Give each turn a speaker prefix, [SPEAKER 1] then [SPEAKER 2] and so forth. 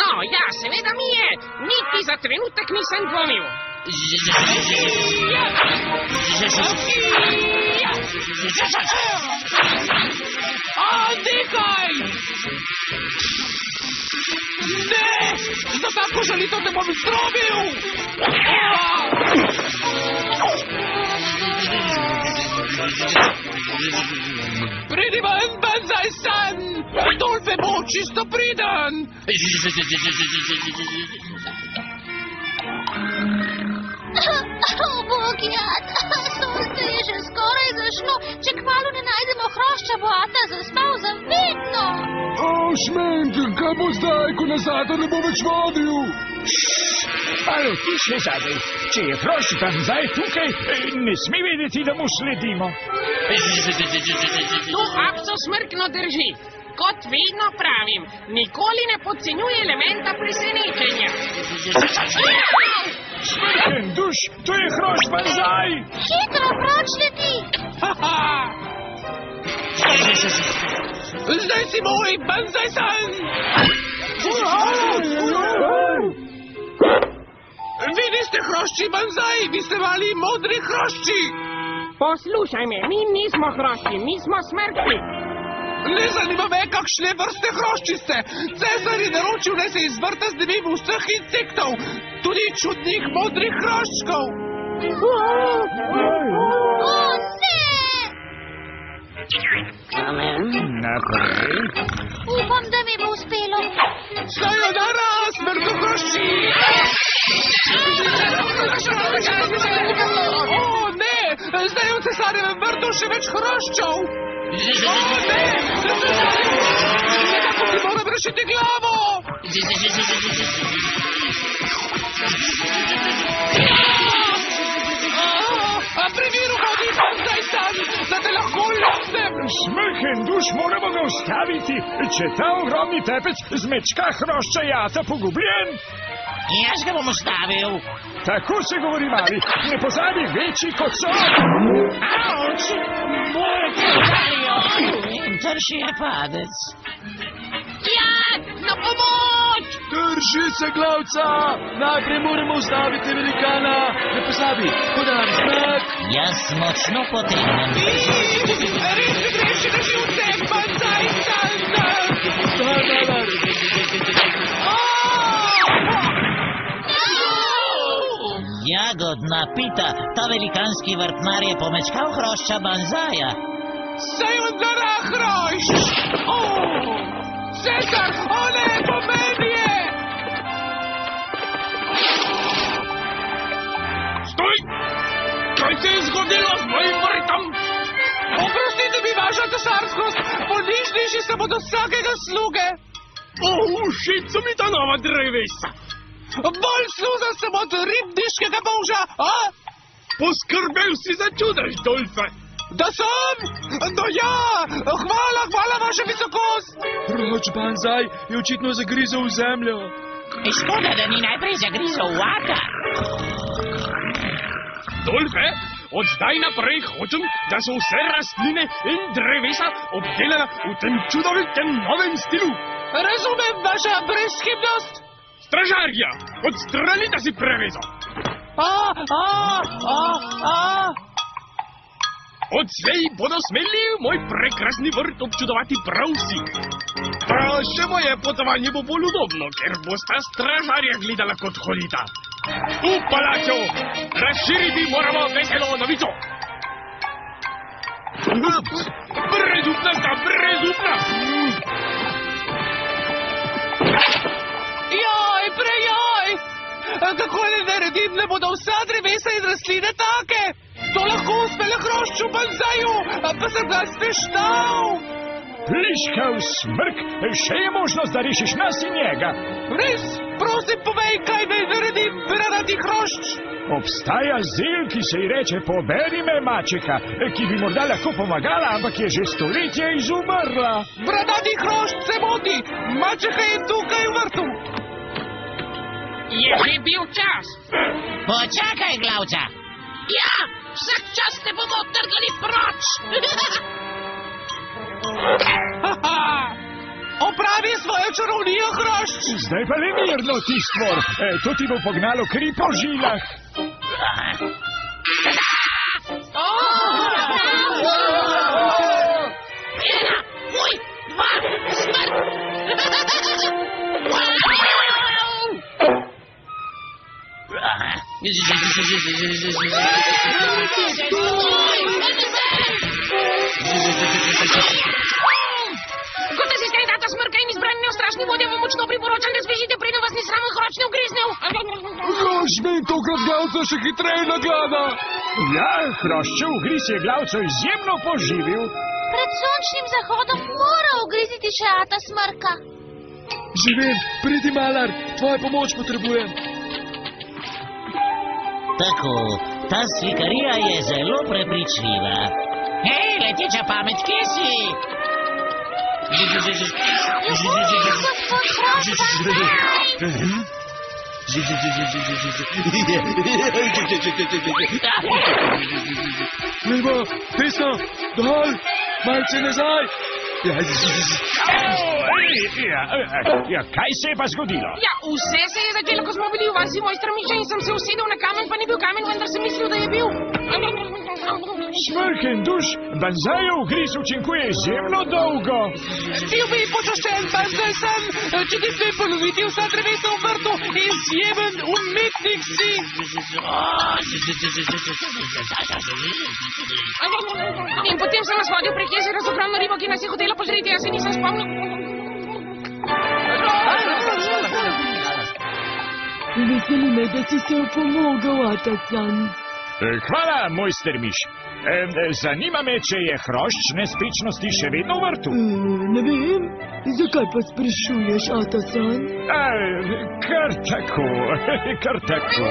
[SPEAKER 1] No, ja, seveda mi je. Niti za trenutek nisem dvomil.
[SPEAKER 2] Nehaj! Ne! Za tako žalitev te bom zdrobil! Pridi ven, Banzai-san! Dolfe bo čisto priden!
[SPEAKER 3] Bogijat, sonce je že skoraj zašlo. Če kmalu ne najdemo hrošča, bo ata zaspal za vedno.
[SPEAKER 4] Šmenk, kaj bo zdaj, ko nas ata ne bo več vodil?
[SPEAKER 5] Malo tiše zadaj. Če je hrošč Banzai tukaj, ne sme vedeti, da mu sledimo.
[SPEAKER 1] Tu apso smrkno drži. Kot vedno pravim, nikoli ne podcenjuj elementa presenečenja.
[SPEAKER 5] Smrken duš, to je hrošč Banzai!
[SPEAKER 3] Hitro, proč leti!
[SPEAKER 2] Zdaj si moj, Banzai-san! Vi niste hrošči, Banzai, vi ste mali modri hrošči!
[SPEAKER 1] Poslušaj me, mi nismo hrošči, mi smo smrkni.
[SPEAKER 2] Ne zanima me, kakšne vrste hrošči ste. Cezar je naročil, da se izvrta z debim vseh insektov, tudi čudnih modrih hroščkov.
[SPEAKER 5] Naprej.
[SPEAKER 3] Upam, da mi bo uspelo.
[SPEAKER 2] Sayonara, smrtohrošči! O, ne! Zdaj v cesarjevem vrtu še več hroščov! O, ne! Nekako mi moram rešiti glavo! Pri miru hodi, Banzai-san, da te lahko lopnem!
[SPEAKER 5] Smrken duš, moramo ga ustaviti. Če ta ogromni tepec zmečka hrošča, je ata pogubljen.
[SPEAKER 6] Jaz ga bom ustavil.
[SPEAKER 5] Tako se govori, mali. Ne pozabi, večji kot so.
[SPEAKER 6] Auč! Moje te udarijo! In trši je padec.
[SPEAKER 1] Ja, na pomoč!
[SPEAKER 4] Drži se, glavca! Najprej moramo ustaviti velikana. Ne pozabi, podam znak.
[SPEAKER 6] Jaz močno potegnem.
[SPEAKER 2] Res mi greši na živce, Banzai-san!
[SPEAKER 6] Jagodna pita, ta velikanski vrtnar je pomečkal hrošča Banzaja.
[SPEAKER 2] Sayonara, hrošč! Cezar, o ne, po meni je! Stoj! Kaj se je zgodilo z mojim vrtom? Oprostite mi, vaša cesarskost, ponižnejši se bodo vsakega sluge.
[SPEAKER 4] Všeč so mi ta nova drevesa.
[SPEAKER 2] Bolj sluzen sem od ribniškega moža, a?
[SPEAKER 4] Poskrbel si za čudež, Dolfe.
[SPEAKER 2] Da sem? No ja, hvala, vaša visokost.
[SPEAKER 4] Hrošč Banzai je očitno zagrizel v zemljo.
[SPEAKER 6] Škoda, da ni najprej zagrizel v ata.
[SPEAKER 4] Dolfe, od zdaj naprej hočem, da so vse rastline in drevesa obdelana v tem čudovitem novem stilu.
[SPEAKER 2] Razumem, vaša brezhibnost.
[SPEAKER 4] Stražarja, odstranite si prevezo. Odslej bodo smeli moj prekrasni vrt občudovati prav vsi. Pa še moje potovanje bo bolj udobno, ker bosta stražarja gledala kot hodita. V palačo razširiti moramo veselo novico. Brezupna sta, brezupna!
[SPEAKER 2] Prejaj! Kako ne naredim, ne bodo vsa drevesa in rastline take? To lahko uspe le hrošču Banzaju, pa sem ga smeštal.
[SPEAKER 5] Pliškav smrk, še je možnost, da rešiš nas in njega.
[SPEAKER 2] Res, prosim, povej, kaj naj naredim, bradati hrošč.
[SPEAKER 5] Obstaja zel, ki se ji reče poberi me, mačeha, ki bi morda lahko pomagala, ampak je že stoletja izumrla.
[SPEAKER 2] Bradati hrošč se moti, mačeha je tukaj v vrtu.
[SPEAKER 1] Je že bil čas.
[SPEAKER 6] Počakaj, glavca.
[SPEAKER 1] Ja, vsak čas te bomo trgali proč.
[SPEAKER 2] Opravi svojo čarovnijo, hrošč!
[SPEAKER 5] Zdaj pa le mirno, ti stvor. To ti bo pognalo kri po žilah.
[SPEAKER 1] Ena, fuj, dva, smrt! Kot asistent Ata Smrka in izbrani neustrašni vodja vam močno priporočam, da zbežite, preden vas nesramno hročne ugriznil.
[SPEAKER 2] Hrošč tokrat glavca še hitreje naglada.
[SPEAKER 5] Ja, hroščev ugriz je glavco izjemno poživil.
[SPEAKER 3] Pred sončnim zahodom mora ugrizniti še Ata Smrka.
[SPEAKER 2] Živim, pridi malar, tvojo pomoč potrebujem.
[SPEAKER 6] Tako, ta slikarija je zelo prepričljiva. Hej, leteča pamet, kje si?
[SPEAKER 2] Levo, desno, dol, malce nazaj.
[SPEAKER 5] Ja, kaj se je pa zgodilo?
[SPEAKER 1] Ja, vse se je začelo, ko smo bili v vasi Mojstrmiča in sem se usedel na kamen, pa ni bil kamen, vendar sem mislil, da je bil.
[SPEAKER 5] Smrk in duš, banzajev ugriz učinkuje izjemno dolgo.
[SPEAKER 2] Bil bi počaščen, banzaj sem, če ti smem ponoviti vsa drevesa v vrtu, izjemen umetnik si.
[SPEAKER 1] In potem sem nas vodil prek jezera z ogromno ribo, ki nas je hotela požreti, jaz se nisem spomnil.
[SPEAKER 7] Veseli me, da si se opomogel, Ata-san.
[SPEAKER 5] Hvala, moj strmiš. Zanima me, če je hrošč nespečnosti še vedno v vrtu.
[SPEAKER 7] Ne vem, zakaj pa sprašuješ, Ata-san?
[SPEAKER 5] Kar tako, kar tako.